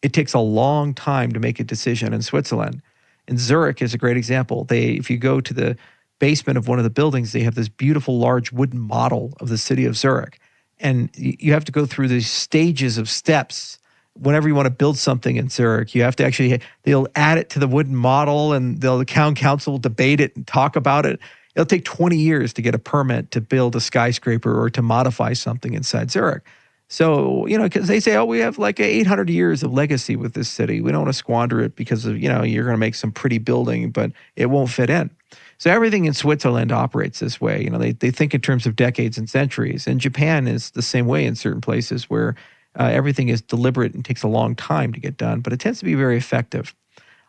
It takes a long time to make a decision in Switzerland. And Zurich is a great example. If you go to the basement of one of the buildings, they have this beautiful large wooden model of the city of Zurich. And you have to go through these stages of steps. Whenever you want to build something in Zurich, you have to they'll add it to the wooden model and the town council will debate it and talk about it. It'll take 20 years to get a permit to build a skyscraper or to modify something inside Zurich. So, because they say, we have like 800 years of legacy with this city. We don't want to squander it because of, you're going to make some pretty building, but it won't fit in. So everything in Switzerland operates this way. They think in terms of decades and centuries. And Japan is the same way in certain places where everything is deliberate and takes a long time to get done, but it tends to be very effective.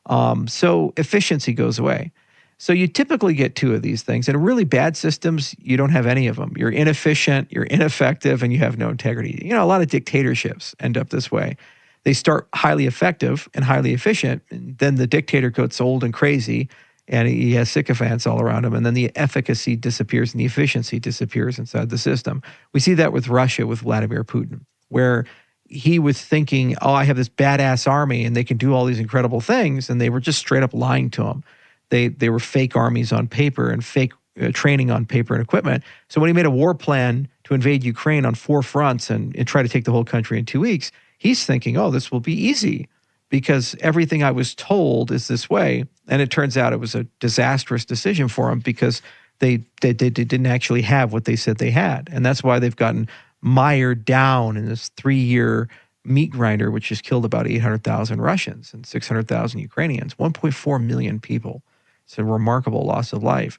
So efficiency goes away. So you typically get two of these things. In really bad systems, you don't have any of them. You're inefficient, you're ineffective, and you have no integrity. A lot of dictatorships end up this way. They start highly effective and highly efficient, and then the dictator gets old and crazy, and he has sycophants all around him, and then the efficacy disappears and the efficiency disappears inside the system. We see that with Russia, with Vladimir Putin, where he was thinking, I have this badass army and they can do all these incredible things, and they were just straight up lying to him. They were fake armies on paper and fake training on paper and equipment. So when he made a war plan to invade Ukraine on 4 fronts and try to take the whole country in 2 weeks, he's thinking, this will be easy because everything I was told is this way. And it turns out it was a disastrous decision for him because they didn't actually have what they said they had. And that's why they've gotten mired down in this 3-year meat grinder, which has killed about 800,000 Russians and 600,000 Ukrainians, 1.4 million people. It's a remarkable loss of life.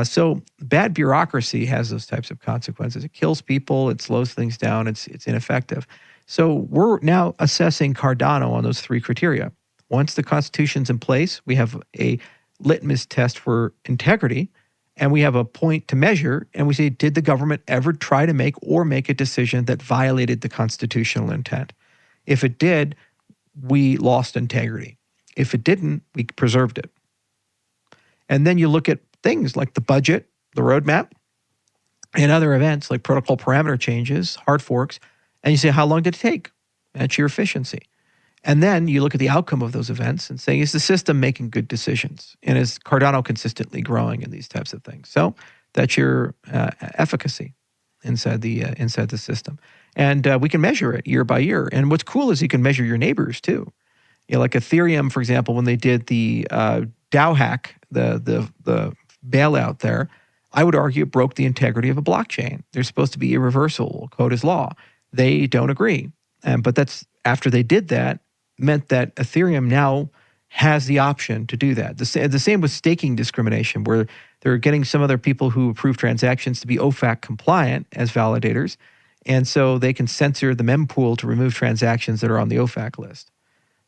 So bad bureaucracy has those types of consequences. It kills people, it slows things down, it's ineffective. So we're now assessing Cardano on those 3 criteria. Once the Constitution's in place, we have a litmus test for integrity, and we have a point to measure, and we say, did the government ever try to make a decision that violated the constitutional intent? If it did, we lost integrity. If it didn't, we preserved it. And then you look at things like the budget, the roadmap, and other events like protocol parameter changes, hard forks, and you say, how long did it take? That's your efficiency. And then you look at the outcome of those events and say, is the system making good decisions? And is Cardano consistently growing in these types of things? So that's your efficacy inside the system. And we can measure it year by year. And what's cool is you can measure your neighbors too. Like Ethereum, for example, when they did the DAO hack, the bailout there, I would argue it broke the integrity of a blockchain. They're supposed to be irreversible. Code is law. They don't agree. But that's after they did that, meant that Ethereum now has the option to do that. The same with staking discrimination, where they're getting some other people who approve transactions to be OFAC compliant as validators. And so they can censor the mempool to remove transactions that are on the OFAC list.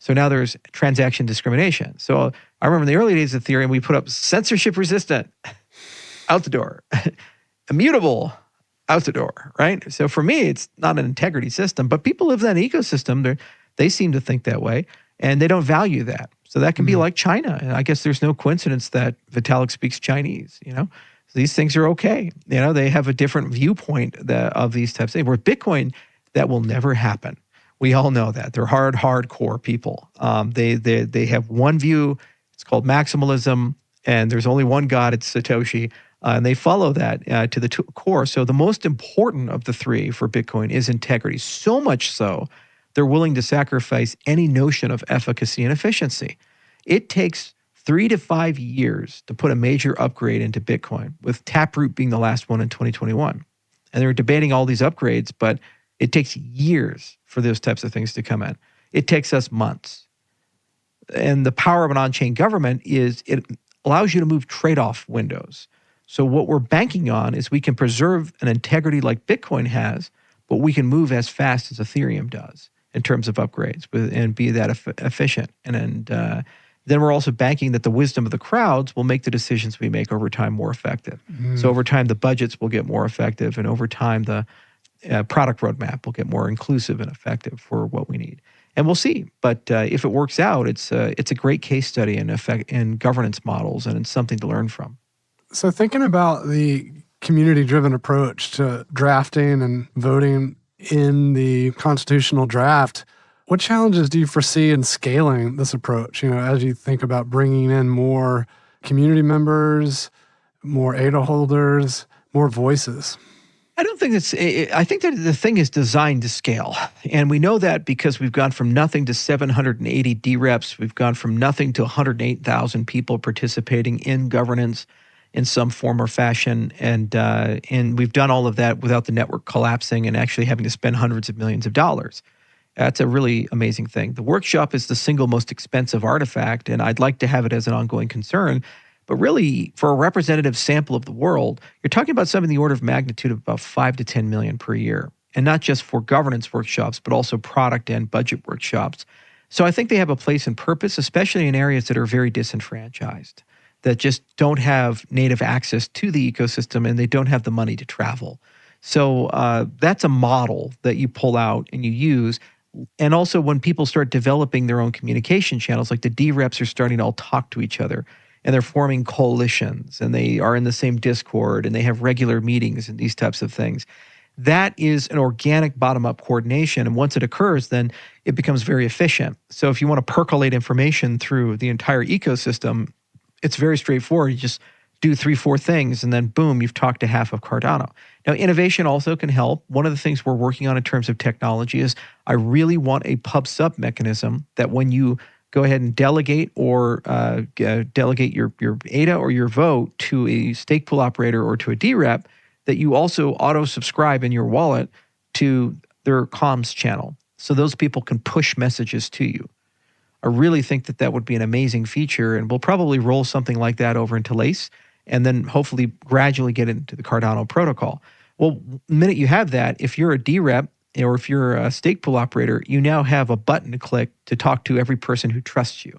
So now there's transaction discrimination. So I remember in the early days of Ethereum, we put up censorship resistant, out the door, immutable, out the door, right? So for me, it's not an integrity system, but people live in that ecosystem. They seem to think that way, and they don't value that. So that can be like China. And I guess there's no coincidence that Vitalik speaks Chinese, So these things are okay. They have a different viewpoint of these types of things. Where Bitcoin, that will never happen. We all know that. They're hardcore people. They have one view. It's called maximalism, and there's only one God. It's Satoshi, and they follow that to the core. So the most important of the three for Bitcoin is integrity. So much so, they're willing to sacrifice any notion of efficacy and efficiency. It takes 3 to 5 years to put a major upgrade into Bitcoin, with Taproot being the last one in 2021. And they're debating all these upgrades, but it takes years for those types of things to come in. It takes us months. And the power of an on-chain government is it allows you to move trade-off windows. So what we're banking on is we can preserve an integrity like Bitcoin has, but we can move as fast as Ethereum does in terms of upgrades and be that efficient. And then we're also banking that the wisdom of the crowds will make the decisions we make over time more effective. So over time, the budgets will get more effective, and over time, the product roadmap will get more inclusive and effective for what we need. And we'll see. But if it works out, it's a great case study in governance models, and it's something to learn from. So thinking about the community-driven approach to drafting and voting in the constitutional draft, what challenges do you foresee in scaling this approach? As you think about bringing in more community members, more ADA holders, more voices? I don't think I think that the thing is designed to scale. And we know that because we've gone from nothing to 780 DREPs. We've gone from nothing to 108,000 people participating in governance in some form or fashion. And we've done all of that without the network collapsing and actually having to spend hundreds of millions of dollars. That's a really amazing thing. The workshop is the single most expensive artifact, and I'd like to have it as an ongoing concern. But really, for a representative sample of the world, you're talking about something in the order of magnitude of about 5 to 10 million per year. And not just for governance workshops, but also product and budget workshops. So I think they have a place and purpose, especially in areas that are very disenfranchised, that just don't have native access to the ecosystem and they don't have the money to travel. So that's a model that you pull out and you use. And also when people start developing their own communication channels, like the DREPs are starting to all talk to each other, and they're forming coalitions, and they are in the same Discord, and they have regular meetings and these types of things. That is an organic bottom-up coordination, and once it occurs, then it becomes very efficient. So if you want to percolate information through the entire ecosystem, it's very straightforward. You just do 3-4 things, and then boom, you've talked to half of Cardano. Now, innovation also can help. One of the things we're working on in terms of technology is I really want a pub-sub mechanism that when you go ahead and delegate or delegate your ADA or your vote to a stake pool operator or to a DREP, that you also auto-subscribe in your wallet to their comms channel. So those people can push messages to you. I really think that that would be an amazing feature, and we'll probably roll something like that over into Lace and then hopefully gradually get into the Cardano protocol. Well, the minute you have that, if you're a DREP or if you're a stake pool operator, you now have a button to click to talk to every person who trusts you.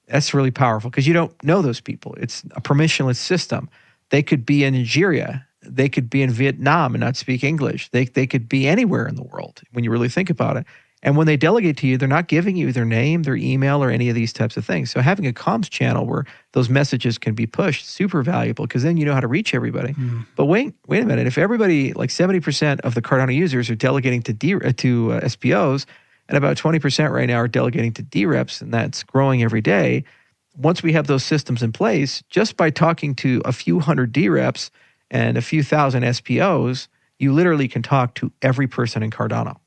That's really powerful because you don't know those people. It's a permissionless system. They could be in Nigeria. They could be in Vietnam and not speak English. They could be anywhere in the world when you really think about it. And when they delegate to you, they're not giving you their name, their email, or any of these types of things. So having a comms channel where those messages can be pushed, super valuable because then you know how to reach everybody. But wait a minute. If everybody, like 70% of the Cardano users are delegating to SPOs, and about 20% right now are delegating to DREPs, and that's growing every day. Once we have those systems in place, just by talking to a few hundred DREPs and a few thousand SPOs, you literally can talk to every person in Cardano.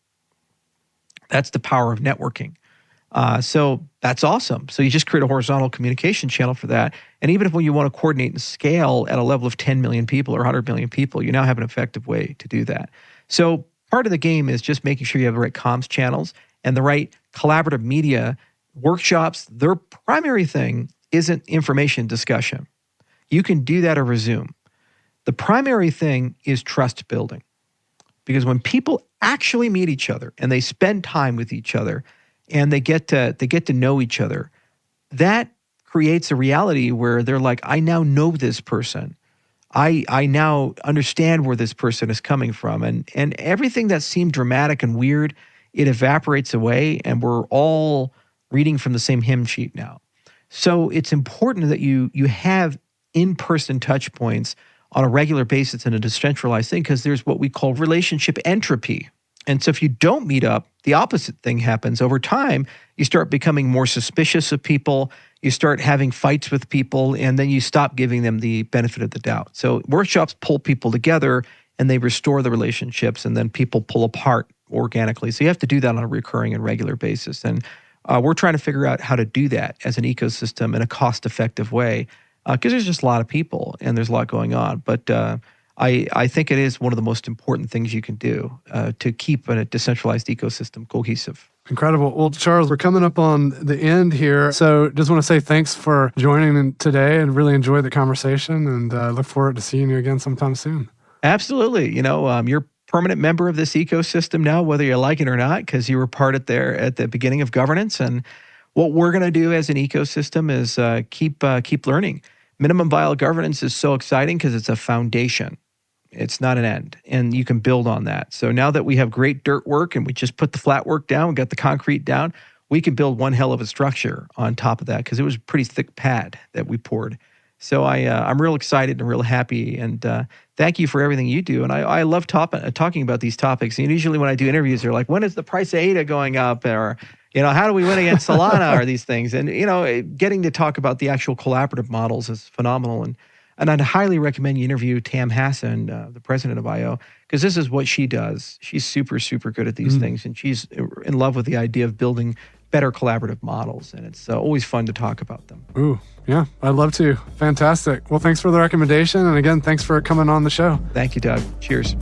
That's the power of networking. So that's awesome. So you just create a horizontal communication channel for that. And even if when you want to coordinate and scale at a level of 10 million people or 100 million people, you now have an effective way to do that. So part of the game is just making sure you have the right comms channels and the right collaborative media workshops. Their primary thing isn't information discussion. You can do that over Zoom. The primary thing is trust building. Because when people actually meet each other and they spend time with each other and they get to know each other, that creates a reality where they're like, I now know this person. I now understand where this person is coming from. And everything that seemed dramatic and weird, it evaporates away and we're all reading from the same hymn sheet now. So it's important that you have in-person touch points on a regular basis in a decentralized thing because there's what we call relationship entropy. And so if you don't meet up, the opposite thing happens. Over time, you start becoming more suspicious of people, you start having fights with people, and then you stop giving them the benefit of the doubt. So workshops pull people together and they restore the relationships, and then people pull apart organically. So you have to do that on a recurring and regular basis. And we're trying to figure out how to do that as an ecosystem in a cost-effective way because there's just a lot of people and there's a lot going on. But I think it is one of the most important things you can do to keep a decentralized ecosystem cohesive. Incredible. Well, Charles, we're coming up on the end here. So just want to say thanks for joining today and really enjoyed the conversation and look forward to seeing you again sometime soon. Absolutely. You're a permanent member of this ecosystem now, whether you like it or not, because you were part of there at the beginning of governance. And what we're going to do as an ecosystem is keep learning. Minimum viable governance is so exciting because it's a foundation. It's not an end, and you can build on that. So now that we have great dirt work and we just put the flat work down, we got the concrete down, we can build one hell of a structure on top of that because it was a pretty thick pad that we poured. So I'm real excited and real happy, and thank you for everything you do. And I love talking about these topics. And usually when I do interviews, they're like, when is the price of ADA going up? Or, how do we win against Solana or these things? And, getting to talk about the actual collaborative models is phenomenal. And I'd highly recommend you interview Tam Hassan, the president of IO, because this is what she does. She's super, super good at these things, and she's in love with the idea of building better collaborative models, and it's always fun to talk about them. Ooh, yeah, I'd love to. Fantastic. Well, thanks for the recommendation, and again, thanks for coming on the show. Thank you, Doug. Cheers.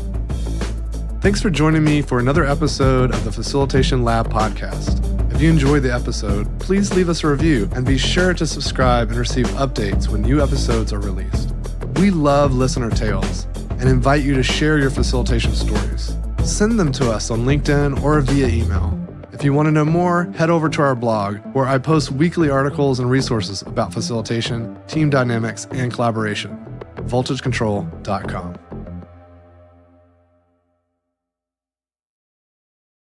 Thanks for joining me for another episode of the Facilitation Lab podcast. If you enjoyed the episode, please leave us a review and be sure to subscribe and receive updates when new episodes are released. We love listener tales and invite you to share your facilitation stories. Send them to us on LinkedIn or via email. If you want to know more, head over to our blog where I post weekly articles and resources about facilitation, team dynamics, and collaboration. voltagecontrol.com.